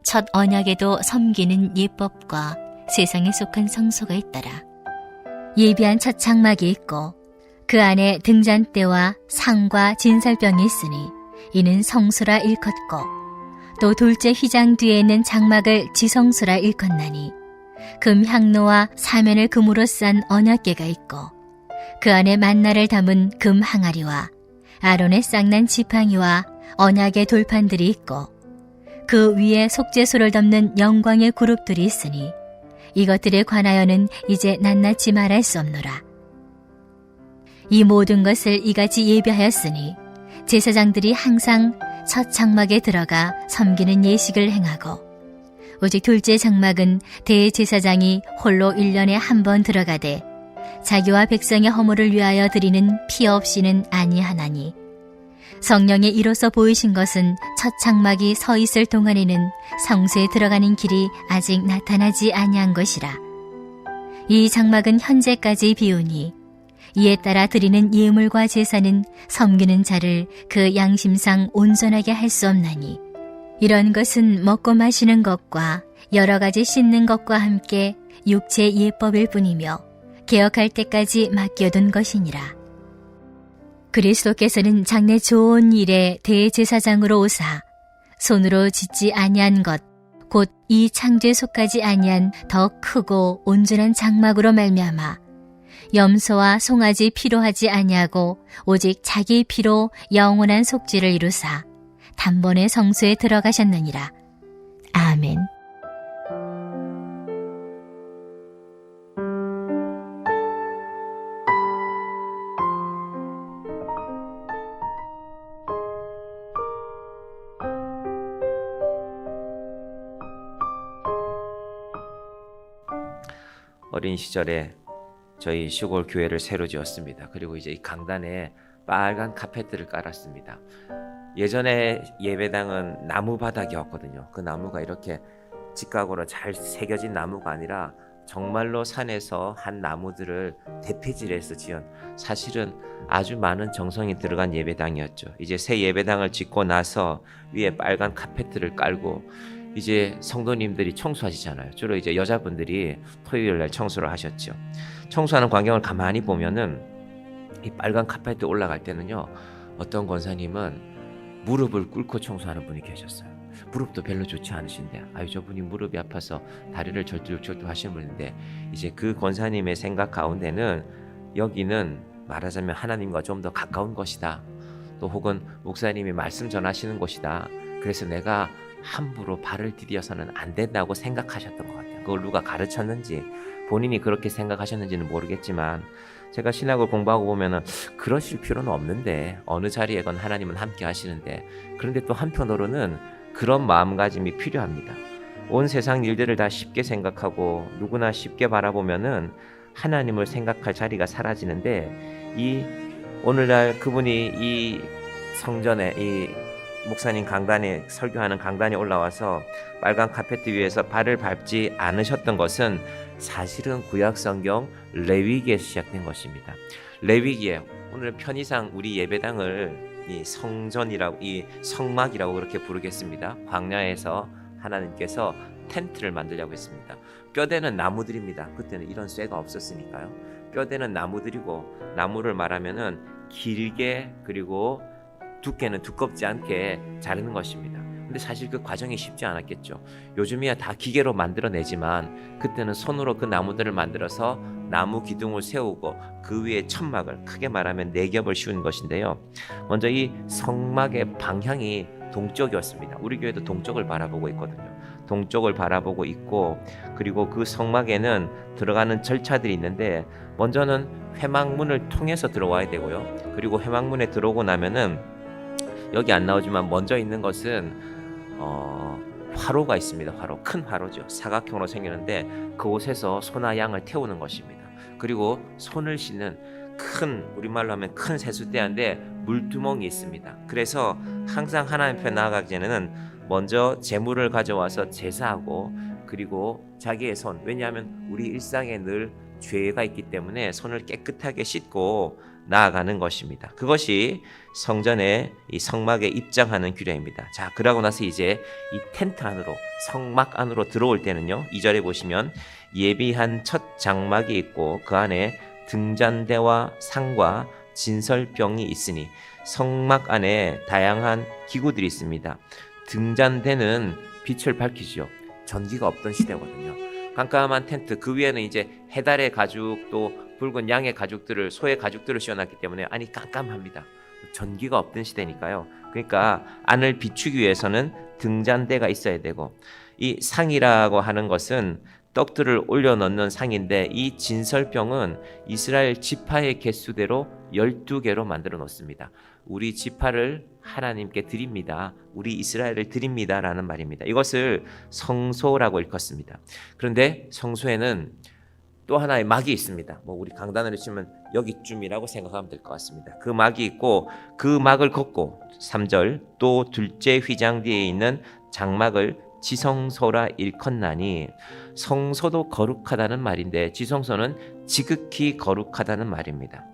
첫 언약에도 섬기는 예법과 세상에 속한 성소가 있더라. 예비한 첫 장막이 있고 그 안에 등잔대와 상과 진설병이 있으니 이는 성소라 일컫고, 또 둘째 휘장 뒤에 있는 장막을 지성소라 일컫나니 금 향로와 사면을 금으로 싼 언약궤가 있고 그 안에 만나를 담은 금 항아리와 아론의 쌍난 지팡이와 언약의 돌판들이 있고 그 위에 속죄소를 덮는 영광의 그룹들이 있으니 이것들에 관하여는 이제 낱낱이 말할 수 없노라. 이 모든 것을 이같이 예비하였으니 제사장들이 항상 첫 장막에 들어가 섬기는 예식을 행하고, 오직 둘째 장막은 대제사장이 홀로 1년에 한 번 들어가되 자기와 백성의 허물을 위하여 드리는 피 없이는 아니하나니, 성령의 이로써 보이신 것은 첫 장막이 서 있을 동안에는 성소에 들어가는 길이 아직 나타나지 아니한 것이라. 이 장막은 현재까지 비우니 이에 따라 드리는 예물과 제사는 섬기는 자를 그 양심상 온전하게 할 수 없나니, 이런 것은 먹고 마시는 것과 여러 가지 씻는 것과 함께 육체 예법일 뿐이며 개혁할 때까지 맡겨둔 것이니라. 그리스도께서는 장래 좋은 일에 대제사장으로 오사 손으로 짓지 아니한 것, 곧 이 창조에 속하지 아니한 더 크고 온전한 장막으로 말미암아 염소와 송아지 피로 하지 아니하고 오직 자기 피로 영원한 속죄를 이루사 단번에 성소에 들어가셨느니라. 아멘. 어린 시절에 저희 시골 교회를 새로 지었습니다. 그리고 이제 이 강단에 빨간 카펫들을 깔았습니다. 예전에 예배당은 나무 바닥이었거든요. 그 나무가 이렇게 직각으로 잘 새겨진 나무가 아니라 정말로 산에서 한 나무들을 대피질해서 지은, 사실은 아주 많은 정성이 들어간 예배당이었죠. 이제 새 예배당을 짓고 나서 위에 빨간 카펫들을 깔고 이제 성도님들이 청소하시잖아요. 주로 이제 여자분들이 토요일 날 청소를 하셨죠. 청소하는 광경을 가만히 보면은 이 빨간 카펫에 올라갈 때는요, 어떤 권사님은 무릎을 꿇고 청소하는 분이 계셨어요. 무릎도 별로 좋지 않으신데, 저분이 무릎이 아파서 다리를 절뚝절뚝 하시는 분인데, 이제 그 권사님의 생각 가운데는 여기는 말하자면 하나님과 좀 더 가까운 것이다, 또 혹은 목사님이 말씀 전하시는 곳이다, 그래서 내가 함부로 발을 디뎌서는 안 된다고 생각하셨던 것 같아요. 그걸 누가 가르쳤는지, 본인이 그렇게 생각하셨는지는 모르겠지만, 제가 신학을 공부하고 보면은 그러실 필요는 없는데, 어느 자리에건 하나님은 함께 하시는데, 그런데 또 한편으로는 그런 마음가짐이 필요합니다. 온 세상 일들을 다 쉽게 생각하고 누구나 쉽게 바라보면은 하나님을 생각할 자리가 사라지는데, 이 오늘날 그분이 이 성전에, 이 목사님 강단에, 설교하는 강단에 올라와서 빨간 카페트 위에서 발을 밟지 않으셨던 것은 사실은 구약성경 레위기에서 시작된 것입니다. 레위기에, 오늘 편의상 우리 예배당을 이 성전이라고, 이 성막이라고 그렇게 부르겠습니다. 광야에서 하나님께서 텐트를 만들려고 했습니다. 뼈대는 나무들입니다. 그때는 이런 쇠가 없었으니까요. 뼈대는 나무들이고, 나무를 말하면은 길게 그리고 두께는 두껍지 않게 자르는 것입니다. 근데 사실 그 과정이 쉽지 않았겠죠. 요즘이야 다 기계로 만들어내지만 그때는 손으로 그 나무들을 만들어서 나무 기둥을 세우고 그 위에 천막을, 크게 말하면 4겹을 씌운 것인데요. 먼저 이 성막의 방향이 동쪽이었습니다. 우리 교회도 동쪽을 바라보고 있거든요. 동쪽을 바라보고 있고, 그리고 그 성막에는 들어가는 절차들이 있는데, 먼저는 회막문을 통해서 들어와야 되고요. 그리고 회막문에 들어오고 나면은 여기 안 나오지만 먼저 있는 것은 화로가 있습니다. 화로, 큰 화로죠. 사각형으로 생겼는데 그곳에서 소나 양을 태우는 것입니다. 그리고 손을 씻는 큰, 우리말로 하면 큰 세숫대야인데 물두멍이 있습니다. 그래서 항상 하나님 앞에 나아가기 전에는 먼저 제물을 가져와서 제사하고, 그리고 자기의 손, 왜냐하면 우리 일상에 늘 죄가 있기 때문에 손을 깨끗하게 씻고 나아가는 것입니다. 그것이 성전의 이 성막에 입장하는 규례입니다. 자, 그러고 나서 이제 이 텐트 안으로, 성막 안으로 들어올 때는요, 2절에 보시면 예비한 첫 장막이 있고 그 안에 등잔대와 상과 진설병이 있으니, 성막 안에 다양한 기구들이 있습니다. 등잔대는 빛을 밝히죠. 전기가 없던 시대거든요. 깜깜한 텐트, 그 위에는 이제 해달의 가죽, 또 붉은 양의 가죽들을, 소의 가죽들을 씌워놨기 때문에 안이 깜깜합니다. 전기가 없던 시대니까요. 그러니까 안을 비추기 위해서는 등잔대가 있어야 되고, 이 상이라고 하는 것은 떡들을 올려놓는 상인데, 이 진설병은 이스라엘 지파의 개수대로 12개로 만들어 놓습니다. 우리 지파를 하나님께 드립니다. 우리 이스라엘을 드립니다 라는 말입니다. 이것을 성소라고 일컫습니다. 그런데 성소에는 또 하나의 막이 있습니다. 우리 강단으로 치면 여기쯤이라고 생각하면 될 것 같습니다. 그 막이 있고, 그 막을 걷고 3절 또 둘째 휘장 뒤에 있는 장막을 지성소라 일컫나니, 성소도 거룩하다는 말인데 지성소는 지극히 거룩하다는 말입니다.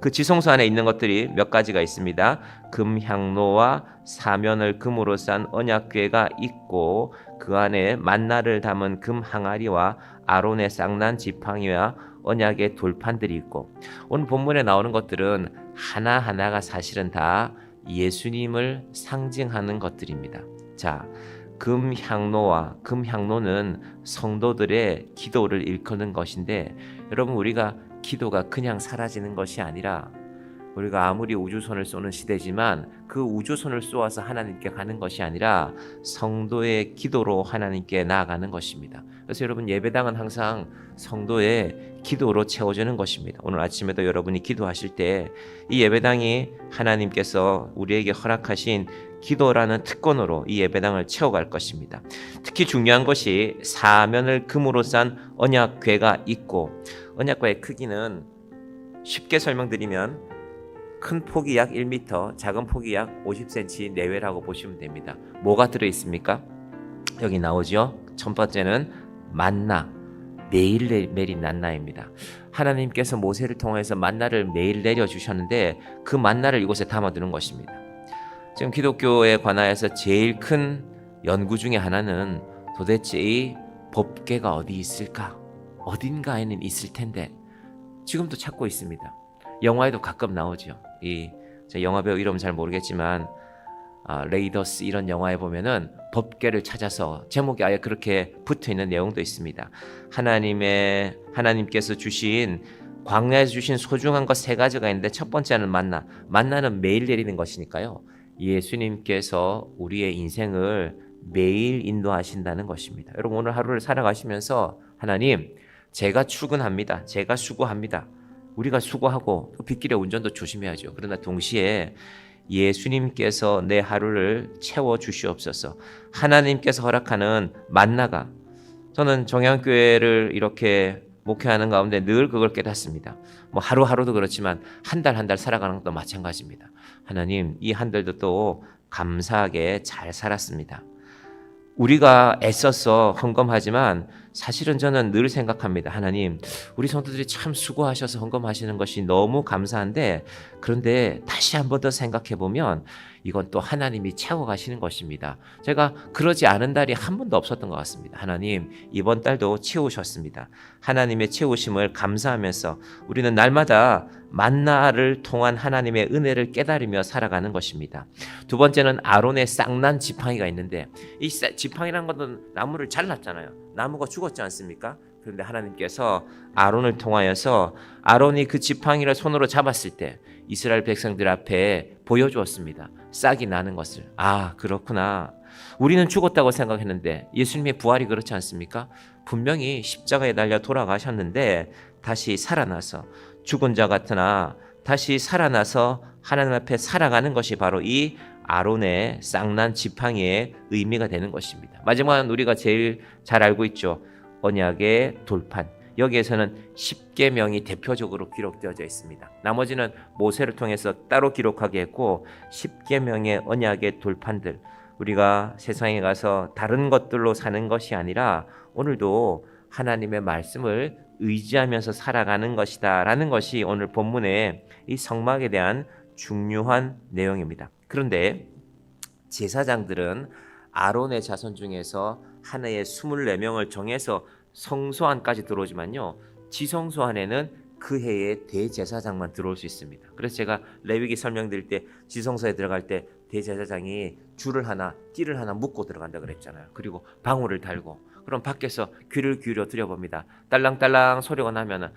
그 지성소 안에 있는 것들이 몇 가지가 있습니다. 금향로와 사면을 금으로 싼 언약궤가 있고, 그 안에 만나를 담은 금 항아리와 아론의 쌍난 지팡이와 언약의 돌판들이 있고, 오늘 본문에 나오는 것들은 하나하나가 사실은 다 예수님을 상징하는 것들입니다. 자, 금향로는 성도들의 기도를 일컫는 것인데, 여러분, 우리가 기도가 그냥 사라지는 것이 아니라, 우리가 아무리 우주선을 쏘는 시대지만 그 우주선을 쏘아서 하나님께 가는 것이 아니라 성도의 기도로 하나님께 나아가는 것입니다. 그래서 여러분, 예배당은 항상 성도의 기도로 채워지는 것입니다. 오늘 아침에도 여러분이 기도하실 때 이 예배당이 하나님께서 우리에게 허락하신 기도라는 특권으로 이 예배당을 채워갈 것입니다. 특히 중요한 것이 사면을 금으로 싼 언약궤가 있고, 언약궤의 크기는 쉽게 설명드리면 큰 폭이 약 1m, 작은 폭이 약 50cm 내외라고 보시면 됩니다. 뭐가 들어있습니까? 여기 나오죠. 첫 번째는 만나, 매일 내린 만나입니다. 하나님께서 모세를 통해서 만나를 매일 내려주셨는데 그 만나를 이곳에 담아두는 것입니다. 지금 기독교에 관하여서 제일 큰 연구 중에 하나는 도대체 이 법궤가 어디 있을까? 어딘가에는 있을 텐데 지금도 찾고 있습니다. 영화에도 가끔 나오죠. 제 영화배우 이름 잘 모르겠지만 레이더스 이런 영화에 보면은 법궤를 찾아서 제목이 아예 그렇게 붙어있는 내용도 있습니다. 하나님께서 주신, 광야에서 주신 소중한 것 3가지가 있는데, 첫 번째는 만나는 매일 내리는 것이니까요, 예수님께서 우리의 인생을 매일 인도하신다는 것입니다. 여러분, 오늘 하루를 살아가시면서 하나님, 제가 출근합니다. 제가 수고합니다. 우리가 수고하고 또 빗길에 운전도 조심해야죠. 그러나 동시에 예수님께서 내 하루를 채워주시옵소서. 하나님께서 허락하는 만나가, 저는 정향교회를 이렇게 목회하는 가운데 늘 그걸 깨닫습니다. 하루하루도 그렇지만 한 달 한 달 살아가는 것도 마찬가지입니다. 하나님, 이 한 달도 또 감사하게 잘 살았습니다. 우리가 애써서 헌금하지만 사실은 저는 늘 생각합니다. 하나님, 우리 성도들이 참 수고하셔서 헌금하시는 것이 너무 감사한데, 그런데 다시 한 번 더 생각해 보면 이건 또 하나님이 채워가시는 것입니다. 제가 그러지 않은 달이 한 번도 없었던 것 같습니다. 하나님, 이번 달도 채우셨습니다. 하나님의 채우심을 감사하면서 우리는 날마다 만나를 통한 하나님의 은혜를 깨달으며 살아가는 것입니다. 두 번째는 아론의 쌍난 지팡이가 있는데, 이 지팡이라는 것은 나무를 잘랐잖아요. 나무가 죽었지 않습니까? 그런데 하나님께서 아론을 통하여서 아론이 그 지팡이를 손으로 잡았을 때 이스라엘 백성들 앞에 보여주었습니다. 싹이 나는 것을. 아, 그렇구나. 우리는 죽었다고 생각했는데 예수님의 부활이 그렇지 않습니까? 분명히 십자가에 달려 돌아가셨는데 다시 살아나서, 죽은 자 같으나 다시 살아나서 하나님 앞에 살아가는 것이 바로 이 아론의 쌍난 지팡이의 의미가 되는 것입니다. 마지막은 우리가 제일 잘 알고 있죠. 언약의 돌판. 여기에서는 10계명이 대표적으로 기록되어져 있습니다. 나머지는 모세를 통해서 따로 기록하게 했고, 10계명의 언약의 돌판들, 우리가 세상에 가서 다른 것들로 사는 것이 아니라 오늘도 하나님의 말씀을 의지하면서 살아가는 것이다라는 것이 오늘 본문의 이 성막에 대한 중요한 내용입니다. 그런데 제사장들은 아론의 자손 중에서 한 해에 24명을 정해서 성소 안까지 들어오지만요, 지성소 안에는 그 해에 대제사장만 들어올 수 있습니다. 그래서 제가 레위기 설명드릴 때 지성소에 들어갈 때 대제사장이 띠를 하나 묶고 들어간다 그랬잖아요. 그리고 방울을 달고, 그럼 밖에서 귀를 기울여 들여봅니다. 딸랑딸랑 소리가 나면은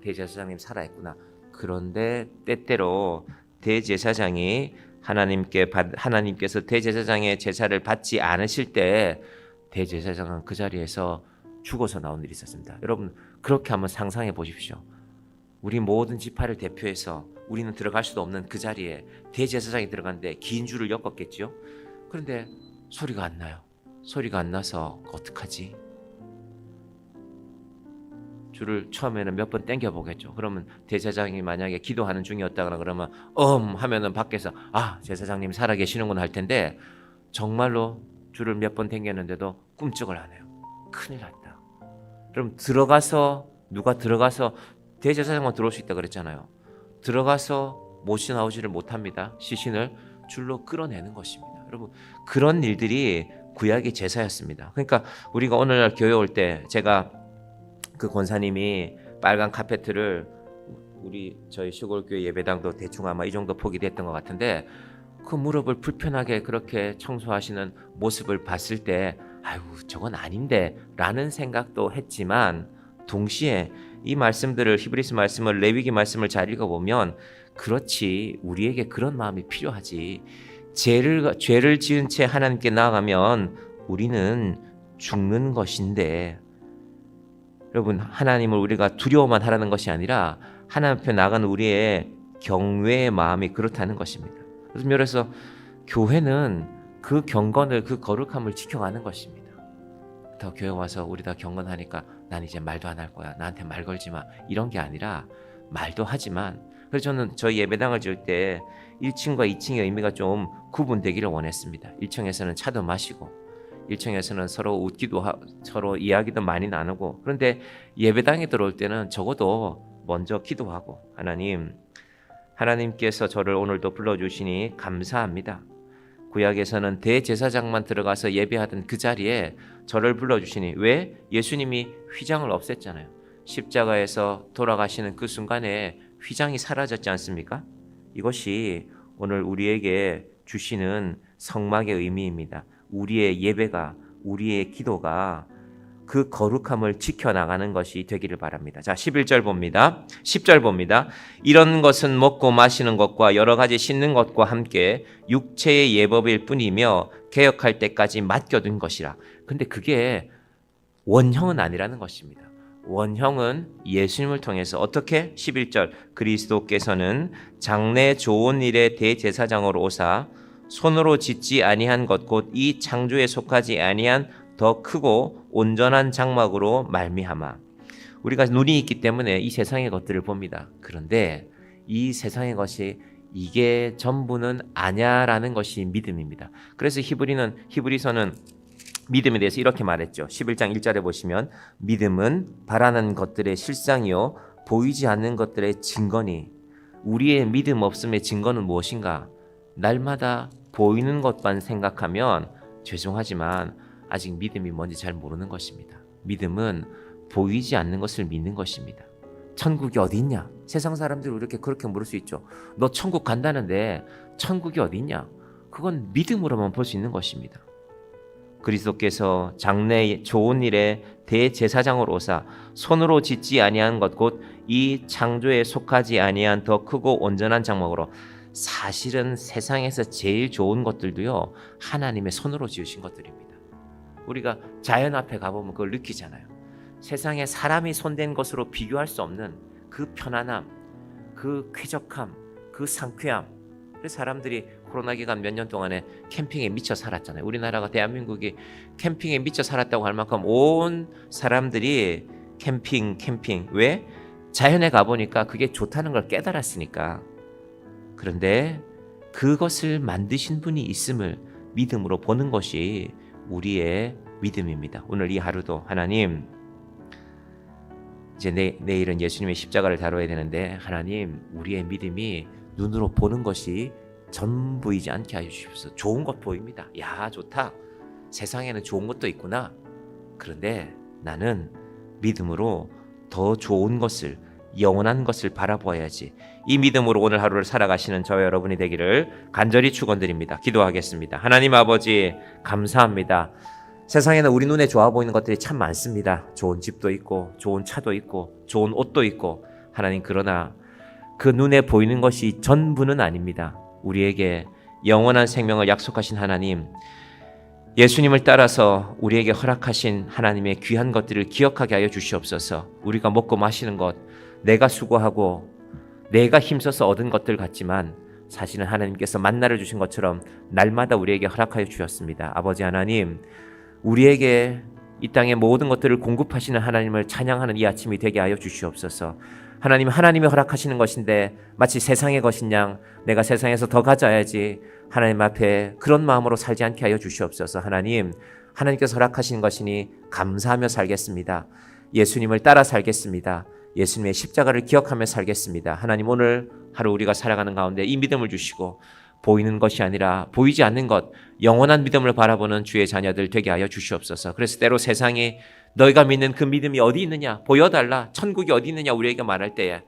대제사장님 살아있구나. 그런데 때때로 대제사장이 하나님께서 대제사장의 제사를 받지 않으실 때 대제사장은 그 자리에서 죽어서 나온 일이 있었습니다. 여러분, 그렇게 한번 상상해 보십시오. 우리 모든 지파를 대표해서 우리는 들어갈 수도 없는 그 자리에 대제사장이 들어갔는데 긴 줄을 엮었겠죠. 그런데 소리가 안 나요. 소리가 안 나서 어떡하지? 줄을 처음에는 몇 번 당겨 보겠죠. 그러면 대제사장이 만약에 기도하는 중이었다거나 그러면 하면은 밖에서 제사장님 살아계시는구나 할 텐데, 정말로 줄을 몇 번 당겼는데도 꿈쩍을 안 해요. 큰일 났다. 그럼 누가 들어가서 대제사장만 들어올 수 있다 그랬잖아요. 들어가서 못이 나오지를 못합니다. 시신을 줄로 끌어내는 것입니다. 여러분, 그런 일들이 구약의 제사였습니다. 그러니까 우리가 오늘날 교회 올 때, 제가 그 권사님이 빨간 카페트를 저희 시골교회 예배당도 대충 아마 이 정도 폭이 됐던 것 같은데, 그 무릎을 불편하게 그렇게 청소하시는 모습을 봤을 때 저건 아닌데 라는 생각도 했지만, 동시에 이 말씀들을, 히브리서 말씀을, 레위기 말씀을 잘 읽어보면 그렇지, 우리에게 그런 마음이 필요하지. 죄를 지은 채 하나님께 나아가면 우리는 죽는 것인데, 여러분, 하나님을 우리가 두려워만 하라는 것이 아니라 하나님 앞에 나가는 우리의 경외의 마음이 그렇다는 것입니다. 그래서 교회는 그 경건을, 그 거룩함을 지켜가는 것입니다. 더 교회 와서 우리 다 경건하니까 난 이제 말도 안 할 거야, 나한테 말 걸지 마, 이런 게 아니라 말도 하지만, 그래서 저는 저희 예배당을 지을 때 1층과 2층의 의미가 좀 구분되기를 원했습니다. 1층에서는 차도 마시고 1층에서는 서로 웃기도 서로 이야기도 많이 나누고, 그런데 예배당에 들어올 때는 적어도 먼저 기도하고, 하나님께서 저를 오늘도 불러주시니 감사합니다. 구약에서는 대제사장만 들어가서 예배하던 그 자리에 저를 불러주시니, 왜? 예수님이 휘장을 없앴잖아요. 십자가에서 돌아가시는 그 순간에 휘장이 사라졌지 않습니까? 이것이 오늘 우리에게 주시는 성막의 의미입니다. 우리의 예배가, 우리의 기도가 그 거룩함을 지켜나가는 것이 되기를 바랍니다. 자, 11절 봅니다. 10절 봅니다. 이런 것은 먹고 마시는 것과 여러 가지 씻는 것과 함께 육체의 예법일 뿐이며 개혁할 때까지 맡겨둔 것이라. 근데 그게 원형은 아니라는 것입니다. 원형은 예수님을 통해서 어떻게? 11절, 그리스도께서는 장래 좋은 일의 대제사장으로 오사 손으로 짓지 아니한 것 곧 이 창조에 속하지 아니한 더 크고 온전한 장막으로 말미암아. 우리가 눈이 있기 때문에 이 세상의 것들을 봅니다. 그런데 이 세상의 것이 이게 전부는 아냐라는 것이 믿음입니다. 그래서 히브리서는 믿음에 대해서 이렇게 말했죠. 11장 1절에 보시면 믿음은 바라는 것들의 실상이요 보이지 않는 것들의 증거니. 우리의 믿음 없음의 증거는 무엇인가? 날마다 보이는 것만 생각하면 죄송하지만 아직 믿음이 뭔지 잘 모르는 것입니다. 믿음은 보이지 않는 것을 믿는 것입니다. 천국이 어디 있냐? 세상 사람들이 이렇게 그렇게 물을 수 있죠. 너 천국 간다는데 천국이 어디 있냐? 그건 믿음으로만 볼 수 있는 것입니다. 그리스도께서 장래 좋은 일에 대제사장으로 오사 손으로 짓지 아니한 것 곧 이 창조에 속하지 아니한 더 크고 온전한 장막으로. 사실은 세상에서 제일 좋은 것들도요 하나님의 손으로 지으신 것들입니다. 우리가 자연 앞에 가보면 그걸 느끼잖아요. 세상에 사람이 손댄 것으로 비교할 수 없는 그 편안함, 그 쾌적함, 그 상쾌함. 그래서 사람들이 코로나 기간 몇 년 동안에 캠핑에 미쳐 살았잖아요. 우리나라가, 대한민국이 캠핑에 미쳐 살았다고 할 만큼 온 사람들이 캠핑. 왜? 자연에 가보니까 그게 좋다는 걸 깨달았으니까. 그런데 그것을 만드신 분이 있음을 믿음으로 보는 것이 우리의 믿음입니다. 오늘 이 하루도 하나님, 이제 내일은 예수님의 십자가를 다뤄야 되는데 하나님, 우리의 믿음이 눈으로 보는 것이 전부이지 않게 하여 주십시오. 좋은 것 보입니다. 야, 좋다. 세상에는 좋은 것도 있구나. 그런데 나는 믿음으로 더 좋은 것을, 영원한 것을 바라보아야지. 이 믿음으로 오늘 하루를 살아가시는 저와 여러분이 되기를 간절히 축원드립니다. 기도하겠습니다. 하나님 아버지, 감사합니다. 세상에는 우리 눈에 좋아 보이는 것들이 참 많습니다. 좋은 집도 있고 좋은 차도 있고 좋은 옷도 있고 하나님, 그러나 그 눈에 보이는 것이 전부는 아닙니다. 우리에게 영원한 생명을 약속하신 하나님, 예수님을 따라서 우리에게 허락하신 하나님의 귀한 것들을 기억하게 하여 주시옵소서. 우리가 먹고 마시는 것, 내가 수고하고 내가 힘써서 얻은 것들 같지만 사실은 하나님께서 만나를 주신 것처럼 날마다 우리에게 허락하여 주셨습니다. 아버지 하나님, 우리에게 이 땅의 모든 것들을 공급하시는 하나님을 찬양하는 이 아침이 되게 하여 주시옵소서. 하나님, 하나님이 허락하시는 것인데 마치 세상의 것인 양 내가 세상에서 더 가져야지 하나님 앞에 그런 마음으로 살지 않게 하여 주시옵소서. 하나님, 하나님께서 허락하신 것이니 감사하며 살겠습니다. 예수님을 따라 살겠습니다. 예수님의 십자가를 기억하며 살겠습니다. 하나님, 오늘 하루 우리가 살아가는 가운데 이 믿음을 주시고 보이는 것이 아니라 보이지 않는 것, 영원한 믿음을 바라보는 주의 자녀들 되게 하여 주시옵소서. 그래서 때로 세상이 너희가 믿는 그 믿음이 어디 있느냐, 보여달라, 천국이 어디 있느냐 우리에게 말할 때에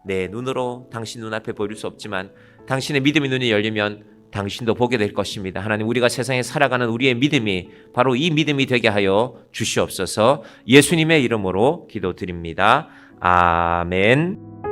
내 눈으로 당신 눈앞에 보일 수 없지만 당신의 믿음의 눈이 열리면 당신도 보게 될 것입니다. 하나님, 우리가 세상에 살아가는 우리의 믿음이 바로 이 믿음이 되게 하여 주시옵소서. 예수님의 이름으로 기도드립니다. 아멘.